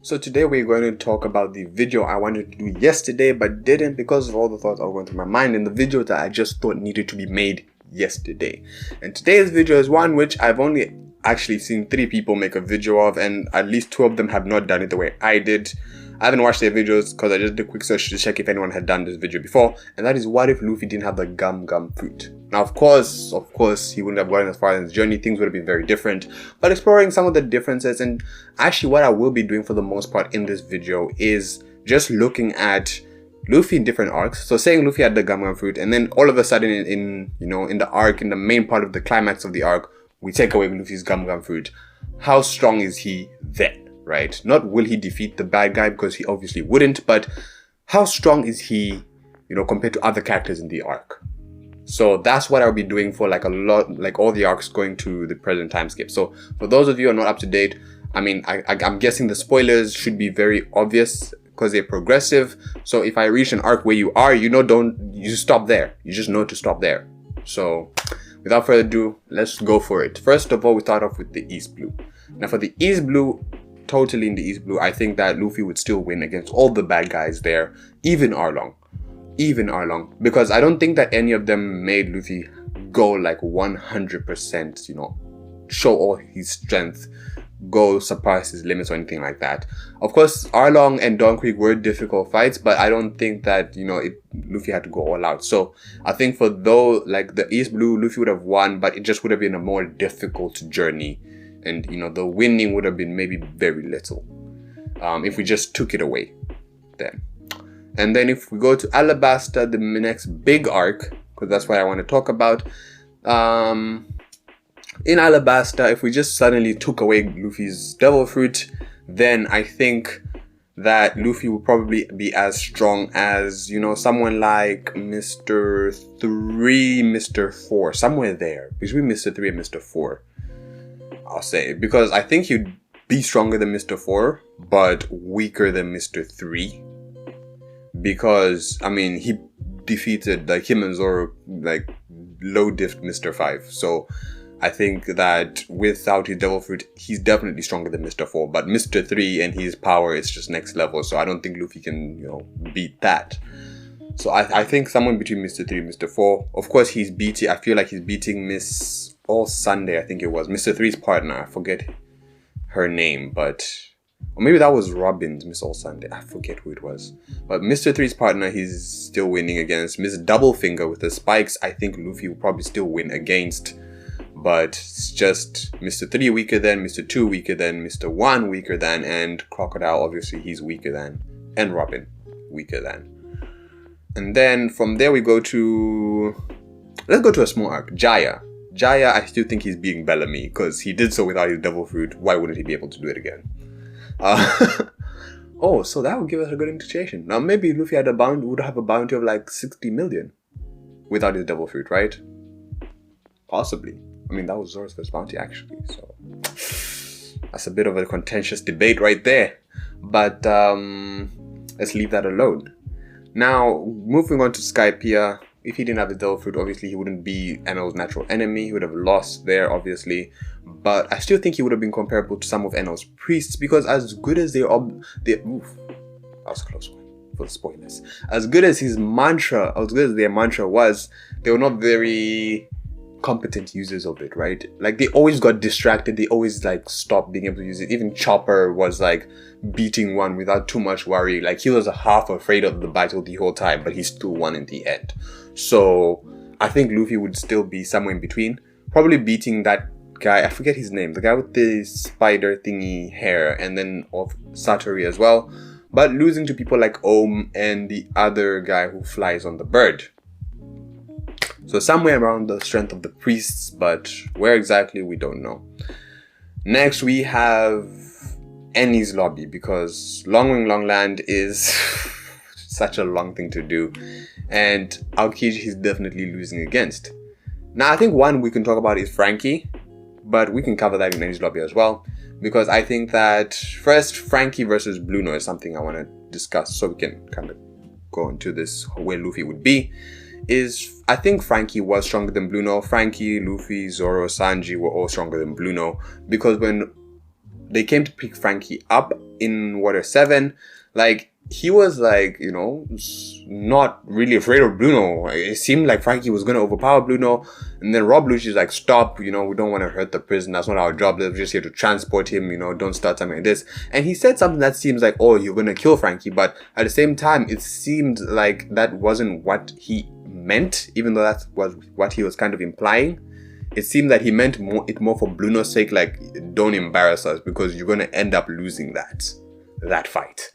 So today we're going to talk about the video I wanted to do yesterday but didn't because of all the thoughts that were going through my mind, and the video that I just thought needed to be made yesterday. And today's video is one which I've only actually seen 3 people make a video of, and at least 2 of them have not done it the way I did. I haven't watched their videos because I just did a quick search to check if anyone had done this video before, and that is what if Luffy didn't have the gum fruit. Now of course he wouldn't have gotten as far in his journey, things would have been very different, but exploring some of the differences. And actually what I will be doing for the most part in this video is just looking at Luffy in different arcs. So saying Luffy had the gum fruit, and then all of a sudden in the arc, in the main part of the climax of the arc, we take away Luffy's gum fruit. How strong is he then? Right? Not will he defeat the bad guy, because he obviously wouldn't, but how strong is he, compared to other characters in the arc? So that's what I'll be doing for all the arcs going to the present time skip. So for those of you who are not up to date, I mean, I'm guessing the spoilers should be very obvious because they're progressive. So if I reach an arc where you are, you just stop there. You just know to stop there. So without further ado, let's go for it. First of all, we start off with the East Blue. Now for the East Blue, totally in the East Blue, I think that Luffy would still win against all the bad guys there, even Arlong, because I don't think that any of them made Luffy go like 100%, show all his strength, go surpass his limits or anything like that. Of course, Arlong and Don Creek were difficult fights, but I don't think that, Luffy had to go all out. So I think for the East Blue, Luffy would have won, but it just would have been a more difficult journey. And, the winning would have been maybe very little if we just took it away then. And then if we go to Alabasta, the next big arc, because that's what I want to talk about. In Alabasta, if we just suddenly took away Luffy's devil fruit, then I think that Luffy would probably be as strong as, someone like Mr. 3, Mr. 4, somewhere there. Between Mr. 3 and Mr. 4. I'll say, because I think he'd be stronger than Mr. 4, but weaker than Mr. 3. Because, I mean, he defeated, him and Zoro, low-diffed Mr. 5. So, I think that without his devil fruit, he's definitely stronger than Mr. 4. But Mr. 3 and his power is just next level. So, I don't think Luffy can, beat that. So, I think someone between Mr. 3 and Mr. 4. Of course, I feel like he's beating Miss All Sunday, I think it was. Mr. 3's partner, I forget her name, or maybe that was Robin's Miss All Sunday, I forget who it was. But Mr. 3's partner, he's still winning against. Miss Doublefinger with the spikes, I think Luffy will probably still win against. But it's just Mr. 3 weaker than, Mr. 2 weaker than, Mr. 1 weaker than, and Crocodile, obviously, he's weaker than, and Robin, weaker than. And then from there we go to, let's go to a small arc, Jaya, I still think he's beating Bellamy because he did so without his devil fruit. Why wouldn't he be able to do it again? Oh, so that would give us a good indication. Now maybe Luffy would have a bounty of 60 million without his devil fruit, right? Possibly. I mean, that was Zoro's first bounty actually, so that's a bit of a contentious debate right there. But let's leave that alone. Now, moving on to Skypiea. If he didn't have the devil fruit, obviously he wouldn't be Enel's natural enemy. He would have lost there, obviously. But I still think he would have been comparable to some of Enel's priests, because as good as that was a close one for the spoilers. As good as their mantra was, they were not very competent users of it, right? They always got distracted. They always stopped being able to use it. Even Chopper was beating one without too much worry. He was half afraid of the battle the whole time, but he still won in the end. So I think Luffy would still be somewhere in between, probably beating that guy, I forget his name, the guy with the spider thingy hair, and then of Satori as well, but losing to people like Ohm and the other guy who flies on the bird. So somewhere around the strength of the priests, but where exactly we don't know. Next we have Enies Lobby, because Long Wing Long Land is such a long thing to do, and Aokiji he's definitely losing against. Now I think one we can talk about is Frankie, but we can cover that in Enies Lobby as well, because I think that first Frankie versus Bluno is something I want to discuss, so we can kind of go into this where Luffy would be. I think Frankie was stronger than Bluno. Frankie, Luffy, Zoro, Sanji were all stronger than Bluno, because when they came to pick Frankie up, in Water 7, like, he was like, you know, not really afraid of Bruno. It seemed like Frankie was going to overpower Bruno. And then Rob Lucci's like, stop, you know, we don't want to hurt the prison. That's not our job. We're just here to transport him, you know, don't start something like this. And he said something that seems like, oh, you're going to kill Frankie. But at the same time, it seemed like that wasn't what he meant, even though that was what he was kind of implying. It seemed that he meant it more for Bruno's sake, like, don't embarrass us because you're going to end up losing that fight.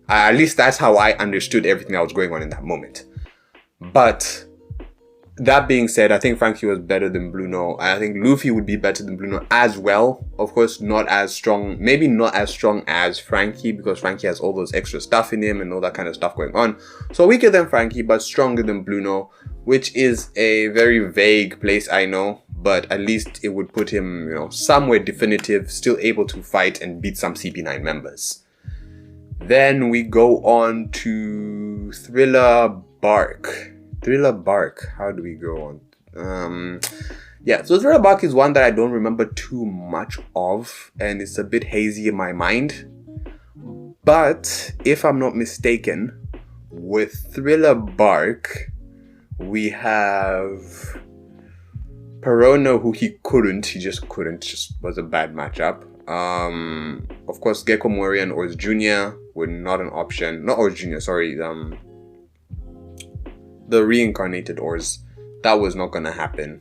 At least that's how I understood everything that was going on in that moment. But that being said, I think Frankie was better than Bruno. I think Luffy would be better than Bruno as well. Of course, not as strong, maybe not as strong as Frankie, because Frankie has all those extra stuff in him and all that kind of stuff going on. So weaker than Frankie, but stronger than Bruno, which is a very vague place, I know. But at least it would put him, you know, somewhere definitive, still able to fight and beat some CP9 members. Then we go on to Thriller Bark. Thriller Bark. How do we go on? Yeah, so Thriller Bark is one that I don't remember too much of, and it's a bit hazy in my mind. But if I'm not mistaken, with Thriller Bark, we have Perono, who he just was a bad matchup. Of course, Gecko Mori and Oz Jr. were not an option. Not Oz Jr., sorry. The reincarnated Oz. That was not gonna happen.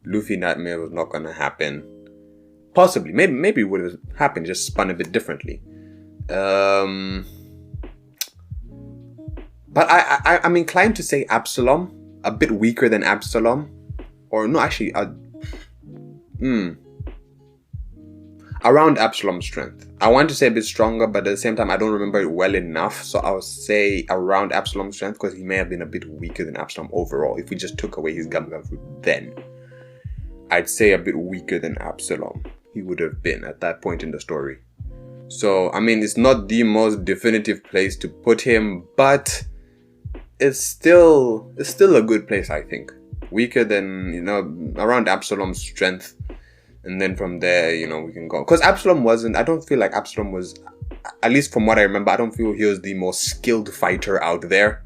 Luffy Nightmare was not gonna happen. Possibly. Maybe it would have happened, just spun a bit differently. But I'm inclined to say Absalom. A bit weaker than Absalom. Or no, actually, around Absalom's strength. I want to say a bit stronger, but at the same time, I don't remember it well enough. So I'll say around Absalom's strength, because he may have been a bit weaker than Absalom overall. If we just took away his Gum Gum fruit, then I'd say a bit weaker than Absalom he would have been at that point in the story. So, I mean, it's not the most definitive place to put him, but it's still a good place, I think. Weaker than, you know, around Absalom's strength. And then from there, you know, we can go. Because Absalom wasn't, I don't feel like Absalom was, at least from what I remember, I don't feel he was the most skilled fighter out there.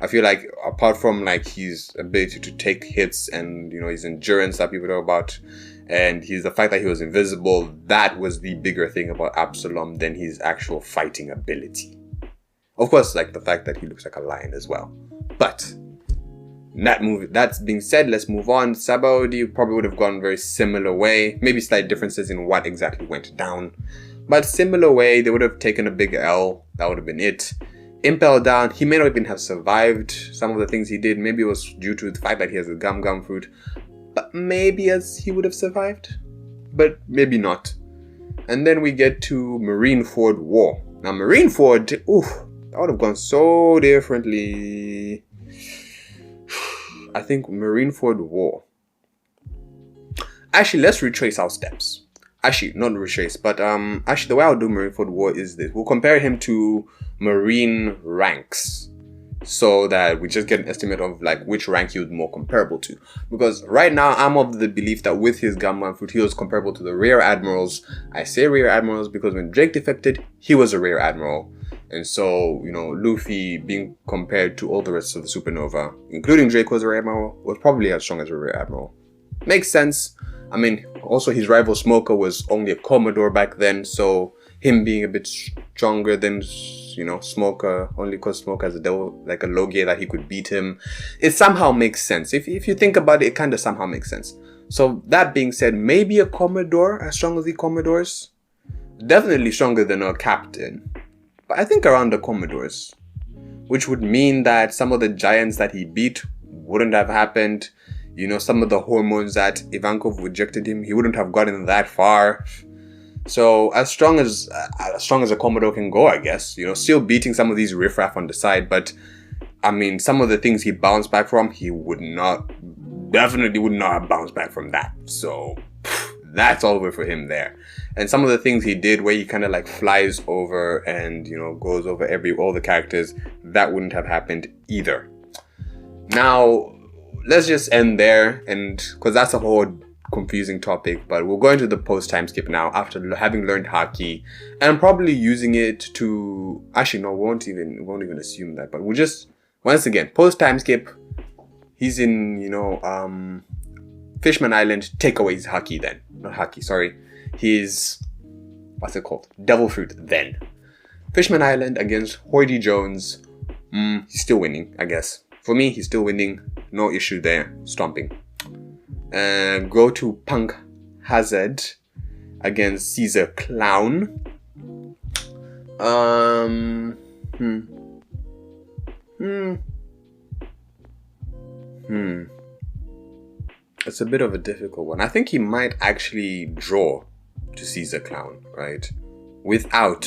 I feel like apart from like his ability to take hits and, you know, his endurance that people talk about, and the fact that he was invisible, that was the bigger thing about Absalom than his actual fighting ability. Of course, like the fact that he looks like a lion as well. But that's being said, let's move on. Sabaody probably would have gone a very similar way. Maybe slight differences in what exactly went down. But similar way, they would have taken a big L. That would have been it. Impel down. He may not even have survived some of the things he did. Maybe it was due to the fact that he has a Gum Gum fruit. But maybe he would have survived. But maybe not. And then we get to Marineford War. Now Marineford, that would have gone so differently. I think Marineford War. Actually, let's retrace our steps. Actually, not retrace, but actually the way I'll do Marineford War is this. We'll compare him to Marine ranks, so that we just get an estimate of like which rank he was more comparable to. Because right now I'm of the belief that with his Gum Gum fruit, he was comparable to the Rear Admirals. I say Rear Admirals because when Drake defected, he was a Rear Admiral. And so, you know, Luffy being compared to all the rest of the Supernova, including Drake was a Rear Admiral, was probably as strong as a Rear Admiral. Makes sense. I mean, also his rival Smoker was only a Commodore back then, so him being a bit stronger than, you know, Smoker, only because Smoker has a devil, like a Logia that he could beat him, it somehow makes sense. If you think about it, it kind of somehow makes sense. So that being said, maybe a Commodore as strong as the Commodores? Definitely stronger than a Captain. I think around the Commodores, which would mean that some of the giants that he beat wouldn't have happened. You know, some of the hormones that Ivankov rejected him, he wouldn't have gotten that far. So as strong as a Commodore can go, I guess. You know, still beating some of these riffraff on the side, but I mean, some of the things he bounced back from, he definitely would not have bounced back from that. So that's all over for him there. And some of the things he did where he kind of like flies over and, you know, goes over all the characters, that wouldn't have happened either. Now, let's just end there, and because that's a whole confusing topic, but we'll go into the post-time skip now after having learned Haki and probably using it to... Actually, no, we won't even assume that, but we'll just... Once again, post-time skip. He's in, Fishman Island. Take away his Haki then. Not Haki, sorry. His... What's it called? Devil Fruit then. Fishman Island against Hoity Jones. He's still winning, I guess. For me, he's still winning. No issue there. Stomping. Go to Punk Hazard against Caesar Clown. It's a bit of a difficult one. I think he might actually draw to Caesar Clown, right? Without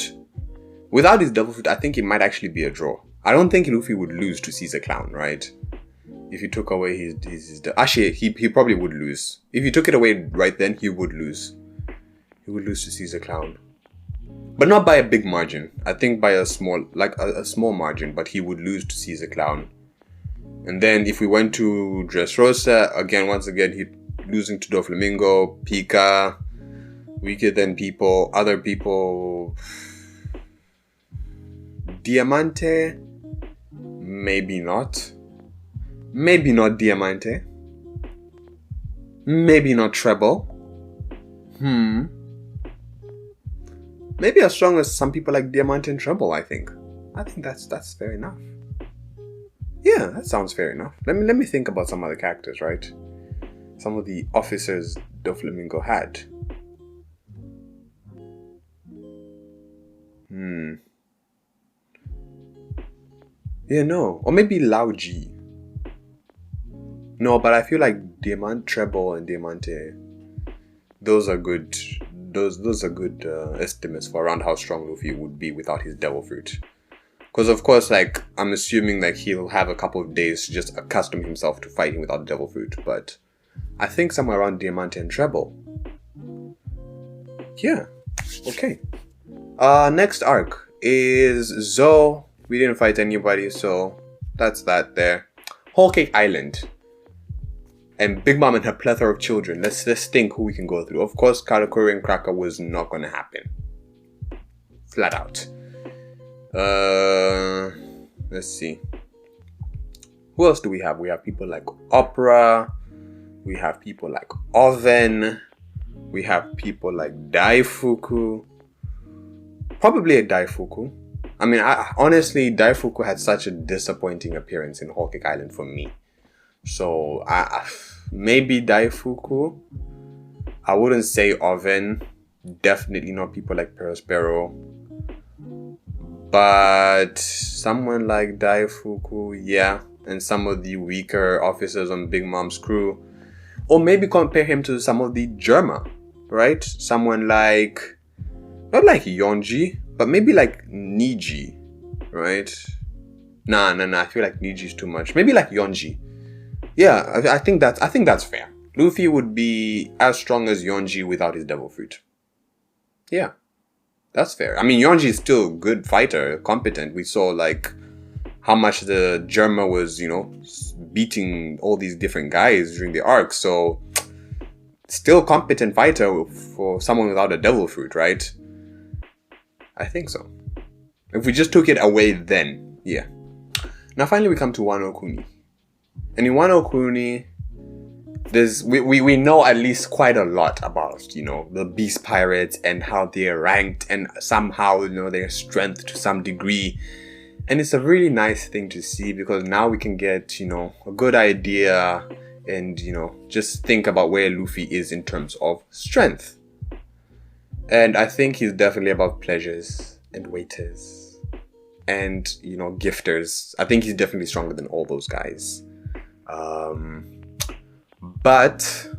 his Devil Fruit, I think it might actually be a draw. I don't think Luffy would lose to Caesar Clown, right? If you took away his actually, he probably would lose. If you took it away right then, he would lose. He would lose to Caesar Clown. But not by a big margin. I think by a small margin, but he would lose to Caesar Clown. And then if we went to Dressrosa, once again, he losing to Doflamingo, Pika, weaker than people, other people. Diamante, maybe not. Maybe not Diamante. Maybe not Treble. Maybe as strong as some people like Diamante and Treble, I think. I think that's fair enough. Yeah, that sounds fair enough. Let me think about some other characters, right? Some of the officers Doflamingo had. Yeah, no. Or maybe Lao G. No, but I feel like Diamante, Treble, and Diamante, those are good. Those are good estimates for around how strong Luffy would be without his Devil Fruit. Because of course, I'm assuming he'll have a couple of days to just accustom himself to fighting without Devil Fruit. But I think somewhere around Diamante and Treble. Yeah. Okay. Next arc is Zoe. We didn't fight anybody, so that's that there. Whole Cake Island. And Big Mom and her plethora of children. Let's think who we can go through. Of course, Karakuri and Cracker was not going to happen. Flat out. Let's see. Who else do we have? We have people like Opera. We have people like Oven. We have people like Daifuku. Probably a Daifuku. I mean, honestly, Daifuku had such a disappointing appearance in Whole Cake Island for me. So, maybe Daifuku. I wouldn't say Oven. Definitely not people like Perospero. But someone like Daifuku, yeah. And some of the weaker officers on Big Mom's crew. Or maybe compare him to some of the Germa, right? Someone like... Not like Yonji, but maybe like Niji, right? Nah. I feel like Niji's too much. Maybe like Yonji. Yeah, I think that's fair. Luffy would be as strong as Yonji without his Devil Fruit. Yeah, that's fair. I mean, Yonji is still a good fighter, competent. We saw how much the Germa was, beating all these different guys during the arc. So, still competent fighter for someone without a Devil Fruit, right? I think so. If we just took it away then, yeah. Now finally we come to Wano Kuni. And in Wano Kuni, we know at least quite a lot about, the Beast Pirates and how they're ranked and somehow, their strength to some degree. And it's a really nice thing to see because now we can get, a good idea and, just think about where Luffy is in terms of strength. And I think he's definitely above pleasures and waiters and, gifters. I think he's definitely stronger than all those guys. But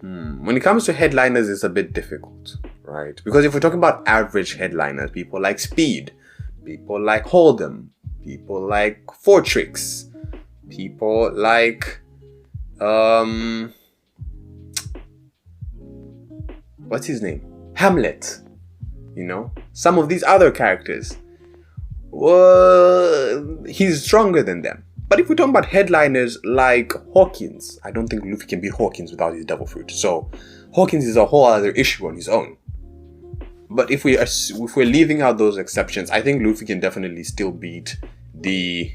when it comes to headliners, it's a bit difficult, right? Because if we're talking about average headliners, people like Speed, people like Hold'em, people like Fortrix, people like, what's his name? Hamlet. Some of these other characters. He's stronger than them. But if we're talking about headliners like Hawkins, I don't think Luffy can beat Hawkins without his devil fruit. So Hawkins is a whole other issue on his own. But if we're leaving out those exceptions, I think Luffy can definitely still beat the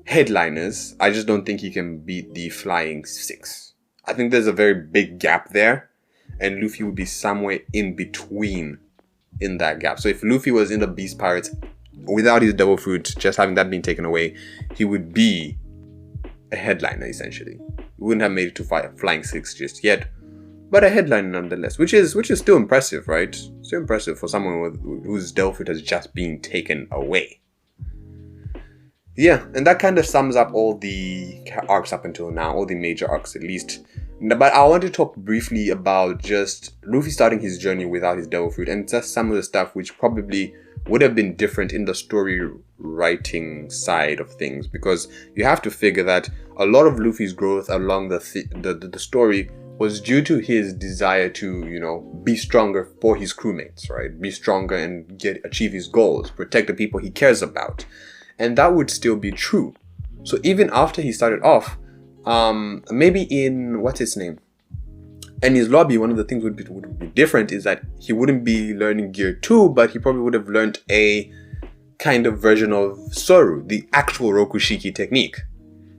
headliners. I just don't think he can beat the Flying Six. I think there's a very big gap there, and Luffy would be somewhere in between in that gap. So if Luffy was in the Beast Pirates without his devil fruit, just having that being taken away, he would be a headliner essentially. He wouldn't have made it to Flying Six just yet, but a headliner nonetheless, which is still impressive, right? Still impressive for someone whose devil fruit has just been taken away. Yeah, and that kind of sums up all the arcs up until now, all the major arcs at least. But I want to talk briefly about just Luffy starting his journey without his devil fruit, and just some of the stuff which probably would have been different in the story writing side of things, because you have to figure that a lot of Luffy's growth along the story was due to his desire to, you know, be stronger for his crewmates, right? Be stronger and achieve his goals, protect the people he cares about. And that would still be true. So even after he started off, maybe in, what's his name? Enies Lobby, one of the things would be different is that he wouldn't be learning Gear 2, but he probably would have learned a kind of version of Soru, the actual Rokushiki technique.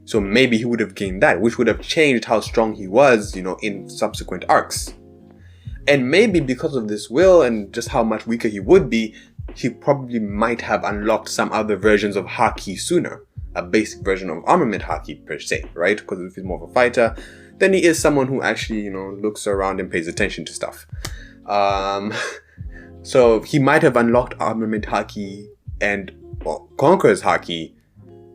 So maybe he would have gained that, which would have changed how strong he was, you know, in subsequent arcs. And maybe because of this will and just how much weaker he would be, he probably might have unlocked some other versions of Haki sooner. A basic version of armament Haki per se, right? Because if he's more of a fighter, then he is someone who actually, you know, looks around and pays attention to stuff. So he might have unlocked armament Haki and, well, Conqueror's Haki,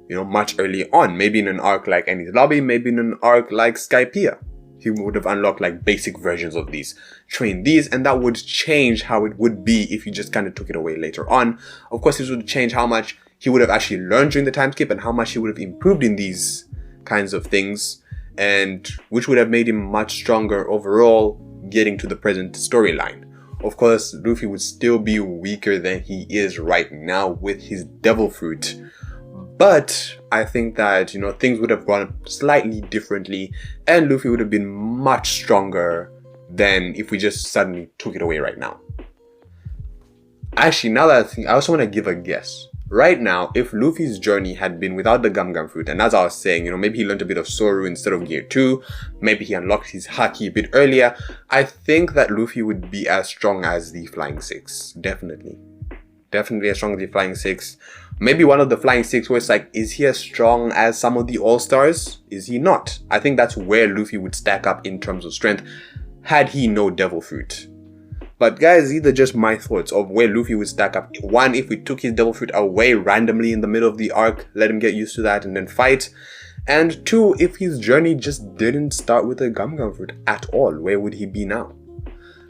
you know, much early on. Maybe in an arc like Enies Lobby, maybe in an arc like Skypiea. He would have unlocked like basic versions of these, trained these, and that would change how it would be if you just kind of took it away later on. Of course, this would change how much he would have actually learned during the time skip and how much he would have improved in these kinds of things, and which would have made him much stronger overall getting to the present storyline. Of course, Luffy would still be weaker than he is right now with his devil fruit. But I think that, you know, things would have gone slightly differently and Luffy would have been much stronger than if we just suddenly took it away right now. Actually, now that I think, I also want to give a guess. Right now, if Luffy's journey had been without the Gum Gum fruit, and as I was saying, you know, maybe he learned a bit of Soru instead of Gear 2, maybe he unlocked his Haki a bit earlier, I think that Luffy would be as strong as the Flying Six. Definitely. Definitely as strong as the Flying Six. Maybe one of the Flying Six where it's like, is he as strong as some of the All-Stars? Is he not? I think that's where Luffy would stack up in terms of strength, had he no Devil Fruit. But guys, these are just my thoughts of where Luffy would stack up. One, if we took his Devil Fruit away randomly in the middle of the arc, let him get used to that and then fight. And two, if his journey just didn't start with a Gum Gum Fruit at all, where would he be now?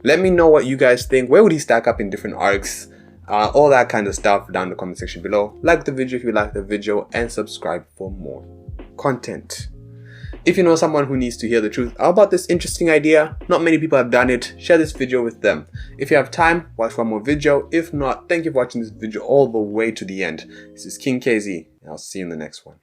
Let me know what you guys think. Where would he stack up in different arcs? All that kind of stuff down in the comment section below. Like the video if you like the video and subscribe for more content. If you know someone who needs to hear the truth about this interesting idea, not many people have done it, share this video with them. If you have time, watch one more video. If not, thank you for watching this video all the way to the end. This is King KZ, and I'll see you in the next one.